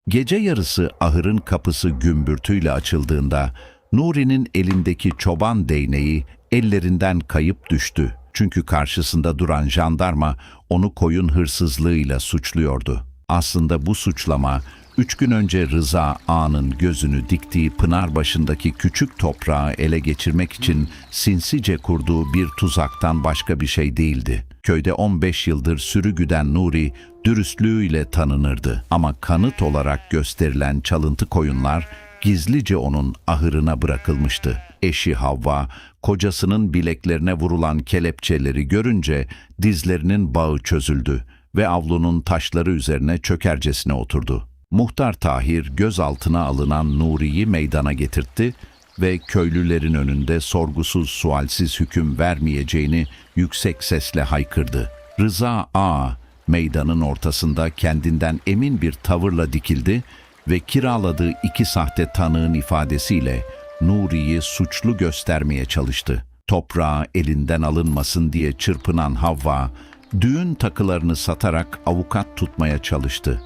Gece yarısı ahırın kapısı gümbürtüyle açıldığında Nuri'nin elindeki çoban değneği ellerinden kayıp düştü. Çünkü karşısında duran jandarma onu koyun hırsızlığıyla suçluyordu. Aslında bu suçlama 3 gün önce Rıza Ağa'nın gözünü diktiği Pınarbaşı'ndaki küçük toprağı ele geçirmek için sinsice kurduğu bir tuzaktan başka bir şey değildi. Köyde 15 yıldır sürü güden Nuri dürüstlüğüyle tanınırdı. Ama kanıt olarak gösterilen çalıntı koyunlar gizlice onun ahırına bırakılmıştı. Eşi Havva, kocasının bileklerine vurulan kelepçeleri görünce dizlerinin bağı çözüldü ve avlunun taşları üzerine çökercesine oturdu. Muhtar Tahir gözaltına alınan Nuri'yi meydana getirtti ve köylülerin önünde sorgusuz sualsiz hüküm vermeyeceğini yüksek sesle haykırdı. Rıza Ağa meydanın ortasında kendinden emin bir tavırla dikildi ve kiraladığı 2 sahte tanığın ifadesiyle Nuri'yi suçlu göstermeye çalıştı. Toprağı elinden alınmasın diye çırpınan Havva, düğün takılarını satarak avukat tutmaya çalıştı.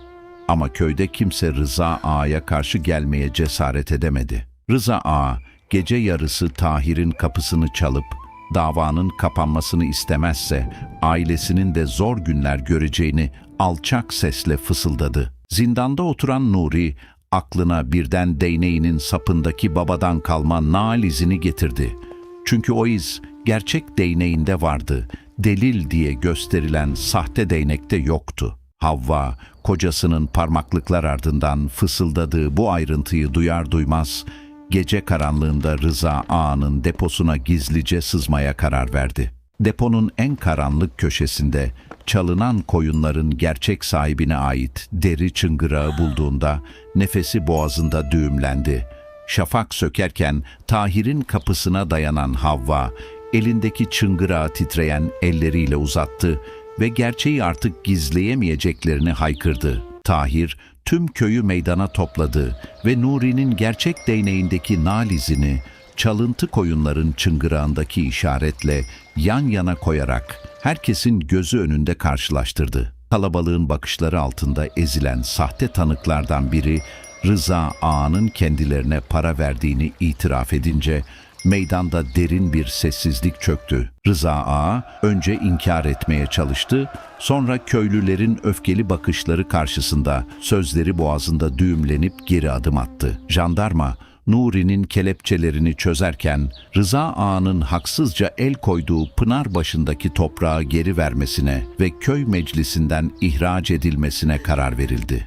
Ama köyde kimse Rıza Ağa'ya karşı gelmeye cesaret edemedi. Rıza Ağa, gece yarısı Tahir'in kapısını çalıp davanın kapanmasını istemezse ailesinin de zor günler göreceğini alçak sesle fısıldadı. Zindanda oturan Nuri, aklına birden değneğinin sapındaki babadan kalma nal izini getirdi. Çünkü o iz gerçek değneğinde vardı, delil diye gösterilen sahte değnekte yoktu. Havva, kocasının parmaklıklar ardından fısıldadığı bu ayrıntıyı duyar duymaz, gece karanlığında Rıza Ağa'nın deposuna gizlice sızmaya karar verdi. Deponun en karanlık köşesinde çalınan koyunların gerçek sahibine ait deri çıngırağı bulduğunda nefesi boğazında düğümlendi. Şafak sökerken Tahir'in kapısına dayanan Havva, elindeki çıngırağı titreyen elleriyle uzattı ve gerçeği artık gizleyemeyeceklerini haykırdı. Tahir tüm köyü meydana topladı ve Nuri'nin gerçek değneğindeki nal izini çalıntı koyunların çıngırağındaki işaretle yan yana koyarak herkesin gözü önünde karşılaştırdı. Kalabalığın bakışları altında ezilen sahte tanıklardan biri Rıza Ağa'nın kendilerine para verdiğini itiraf edince meydanda derin bir sessizlik çöktü. Rıza Ağa önce inkar etmeye çalıştı, sonra köylülerin öfkeli bakışları karşısında sözleri boğazında düğümlenip geri adım attı. Jandarma, Nuri'nin kelepçelerini çözerken Rıza Ağa'nın haksızca el koyduğu Pınarbaşı'ndaki toprağı geri vermesine ve köy meclisinden ihraç edilmesine karar verildi.